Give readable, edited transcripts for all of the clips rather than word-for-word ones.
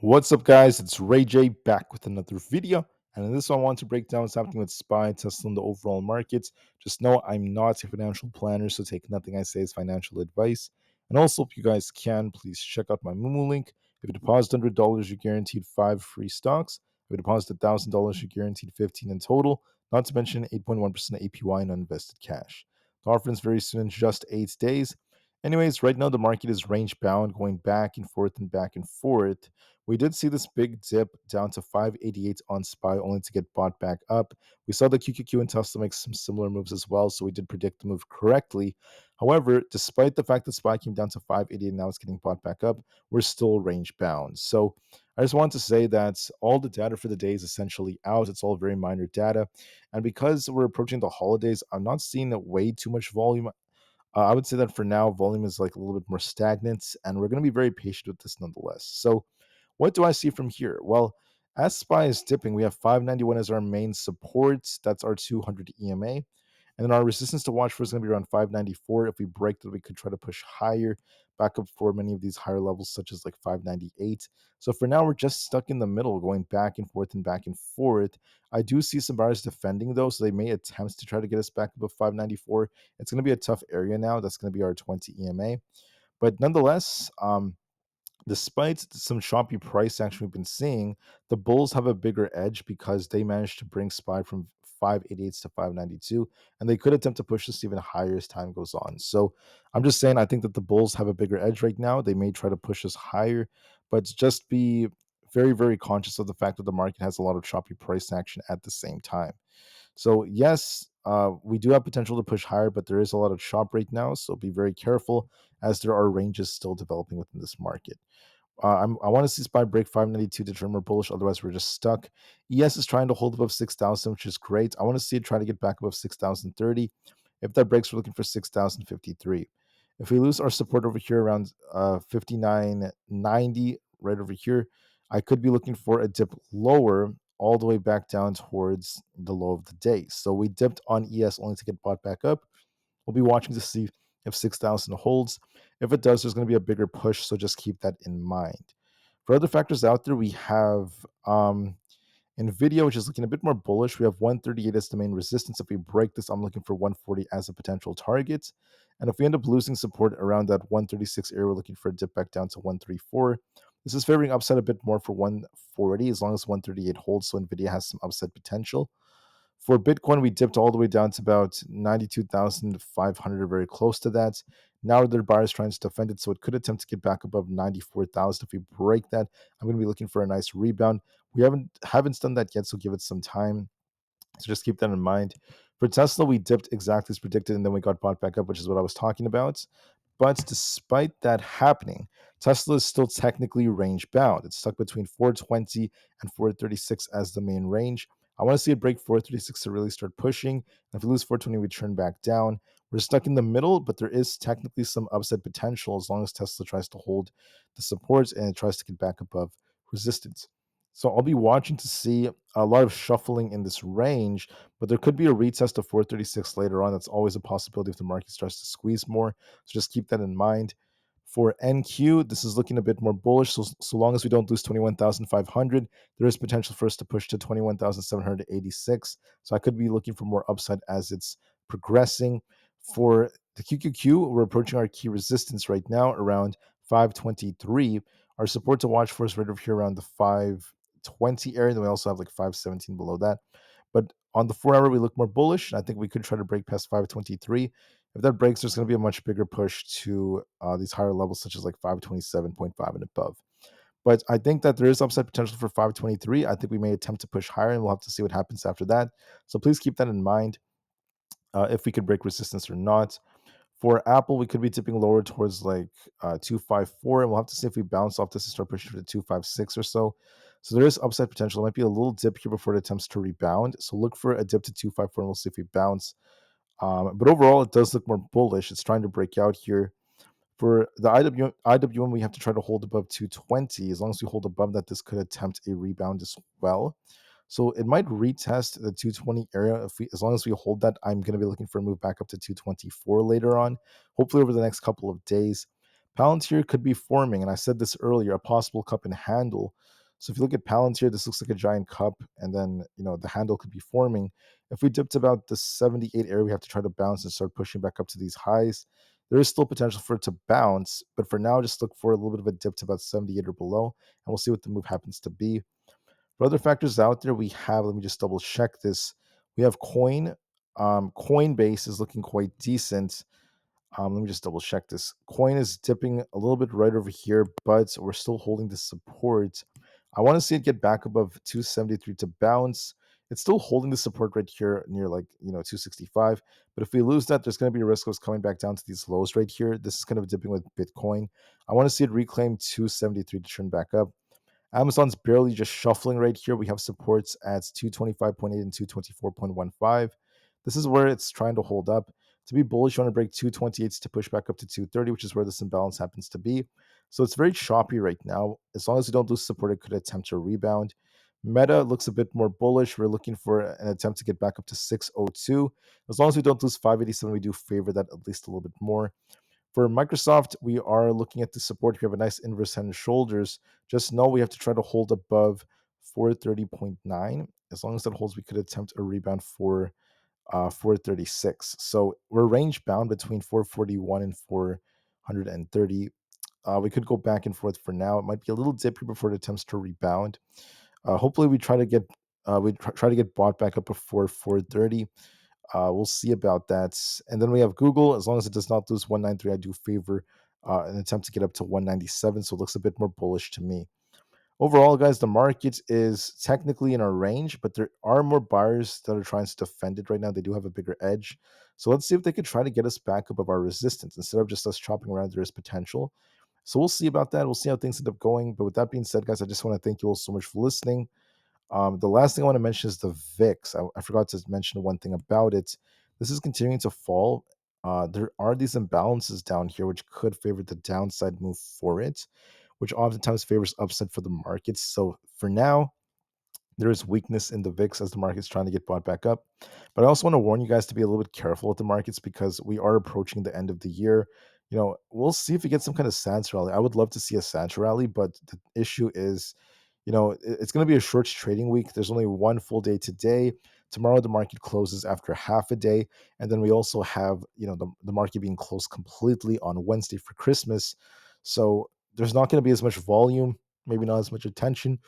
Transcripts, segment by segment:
What's up, guys? It's Rey-Jay back with another video. And in this one, I want to break down what's happening with SPY, Tesla, and the overall markets. Just know I'm not a financial planner, so take nothing I say as financial advice. And also, if you guys can, please check out my Moomoo link. If you deposit $100, you're guaranteed 5 free stocks. If you deposit $1,000, you're guaranteed 15 in total, not to mention 8.1% APY in uninvested cash. The offer is very soon in just 8 days. Anyways, right now the market is range bound, going back and forth and back and forth. We did see this big dip down to 588 on SPY, only to get bought back up. We saw the QQQ and Tesla make some similar moves as well, so we did predict the move correctly. However, despite the fact that SPY came down to 588 and now it's getting bought back up, we're still range bound. So I just want to say that all the data for the day is essentially out. It's all very minor data. And because we're approaching the holidays, I'm not seeing way too much volume. I would say that for now, volume is like a little bit more stagnant, and we're going to be very patient with this nonetheless. So, what do I see from here? Well, as SPY is dipping, we have 591 as our main support. That's our 200 EMA. And then our resistance to watch for is going to be around 594. If we break that, we could try to push higher, back up for many of these higher levels, such as like 598. So for now, we're just stuck in the middle, going back and forth and back and forth. I do see some buyers defending, though, so they may attempt to try to get us back above 594. It's going to be a tough area now. That's going to be our 20 EMA. But nonetheless, despite some choppy price action we've been seeing, the bulls have a bigger edge because they managed to bring SPY from 588 to 592, and they could attempt to push this even higher as time goes on. So I'm just saying, I think that the bulls have a bigger edge right now. They may try to push us higher, but just be very, very conscious of the fact that the market has a lot of choppy price action at the same time. So yes, we do have potential to push higher, but there is a lot of chop right now. So be very careful as there are ranges still developing within this market. I want to see SPY break 592 to turn more bullish. Otherwise, we're just stuck. ES is trying to hold above 6,000, which is great. I want to see it try to get back above 6,030. If that breaks, we're looking for 6,053. If we lose our support over here around 5990, right over here, I could be looking for a dip lower all the way back down towards the low of the day. So we dipped on ES only to get bought back up. We'll be watching to see if 6,000 holds. If it does, there's going to be a bigger push, so just keep that in mind. For other factors out there, we have Nvidia, which is looking a bit more bullish. We have 138 as the main resistance. If we break this, I'm looking for 140 as a potential target. And if we end up losing support around that 136 area, we're looking for a dip back down to 134. This is favoring upside a bit more for 140 as long as 138 holds, so Nvidia has some upside potential. For Bitcoin, we dipped all the way down to about 92,500, very close to that. Now there are buyers trying to defend it, so it could attempt to get back above 94,000. If we break that, I'm going to be looking for a nice rebound. We haven't done that yet, so give it some time. So just keep that in mind. For Tesla, we dipped exactly as predicted, and then we got bought back up, which is what I was talking about. But despite that happening, Tesla is still technically range bound. It's stuck between 420 and 436 as the main range. I want to see it break 436 to really start pushing. And if we lose 420, we turn back down. We're stuck in the middle, but there is technically some upside potential as long as Tesla tries to hold the supports and it tries to get back above resistance. So I'll be watching to see a lot of shuffling in this range, but there could be a retest of 436 later on. That's always a possibility if the market starts to squeeze more. So just keep that in mind. For NQ, this is looking a bit more bullish. So long as we don't lose 21,500, there is potential for us to push to 21,786. So I could be looking for more upside as it's progressing. For the QQQ, we're approaching our key resistance right now around 523. Our support to watch for is right over here around the 520 area. Then we also have like 517 below that. But on the 4 hour, we look more bullish. I think we could try to break past 523. If that breaks, there's going to be a much bigger push to these higher levels, such as like 527.5 and above. But I think that there is upside potential for 523. I think we may attempt to push higher, and we'll have to see what happens after that. So please keep that in mind if we could break resistance or not. For Apple, we could be tipping lower towards like 254, and we'll have to see if we bounce off this and start pushing to 256 or so. So there is upside potential. It might be a little dip here before it attempts to rebound. So look for a dip to 254, and we'll see if we bounce. But overall, it does look more bullish. It's trying to break out here. For the IWM, we have to try to hold above 220. As long as we hold above that, this could attempt a rebound as well. So it might retest the 220 area. As long as we hold that, I'm going to be looking for a move back up to 224 later on, hopefully over the next couple of days. Palantir could be forming, and I said this earlier, a possible cup and handle. So if you look at Palantir, this looks like a giant cup, and then the handle could be forming. If we dipped about the 78 area, we have to try to bounce and start pushing back up to these highs. There is still potential for it to bounce, but for now, just look for a little bit of a dip to about 78 or below, and we'll see what the move happens to be. For other factors out there, we have, let me just double check this. We have Coin. Coinbase is looking quite decent. Let me just double check this. Coin is dipping a little bit right over here, but we're still holding the support. I want to see it get back above 273 to bounce. It's still holding the support right here near 265. But if we lose that, there's going to be a risk of us coming back down to these lows right here. This is kind of dipping with Bitcoin. I want to see it reclaim 273 to turn back up. Amazon's barely just shuffling right here. We have supports at 225.8 and 224.15. This is where it's trying to hold up. To be bullish, you want to break 228s to push back up to 230, which is where this imbalance happens to be. So it's very choppy right now. As long as we don't lose support, it could attempt to rebound. Meta looks a bit more bullish. We're looking for an attempt to get back up to 602. As long as we don't lose 587, we do favor that at least a little bit more. For Microsoft, we are looking at the support. We have a nice inverse head and shoulders. Just know we have to try to hold above 430.9. As long as that holds, we could attempt a rebound for 436. So we're range bound between 441 and 430. We could go back and forth for now. It might be a little dippy before it attempts to rebound. Hopefully, we try to get try to get bought back up before 430. We'll see about that. And then we have Google. As long as it does not lose 193, I do favor an attempt to get up to 197. So it looks a bit more bullish to me. Overall, guys, the market is technically in our range, but there are more buyers that are trying to defend it right now. They do have a bigger edge. So let's see if they could try to get us back above our resistance. Instead of just us chopping around, there is potential. So we'll see about that. We'll see how things end up going. But with that being said, guys, I just want to thank you all so much for listening. The last thing I want to mention is the VIX. I forgot to mention one thing about it. This is continuing to fall. There are these imbalances down here, which could favor the downside move for it, which oftentimes favors upside for the markets. So for now, there is weakness in the VIX as the market's trying to get bought back up. But I also want to warn you guys to be a little bit careful with the markets because we are approaching the end of the year. We'll see if we get some kind of SANS rally. I would love to see a SANS rally, but the issue is it's going to be a short trading week. There's only one full day today. Tomorrow, the market closes after half a day. And then we also have, the market being closed completely on Wednesday for Christmas. So there's not going to be as much volume, maybe not as much attention.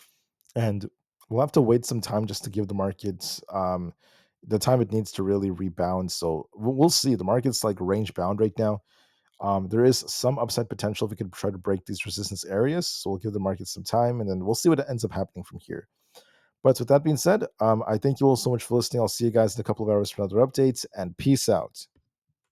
And we'll have to wait some time just to give the markets the time it needs to really rebound. So we'll see. The market's like range bound right now. There is some upside potential if we could try to break these resistance areas. So we'll give the market some time and then we'll see what ends up happening from here. But with that being said, I thank you all so much for listening. I'll see you guys in a couple of hours for another update and peace out.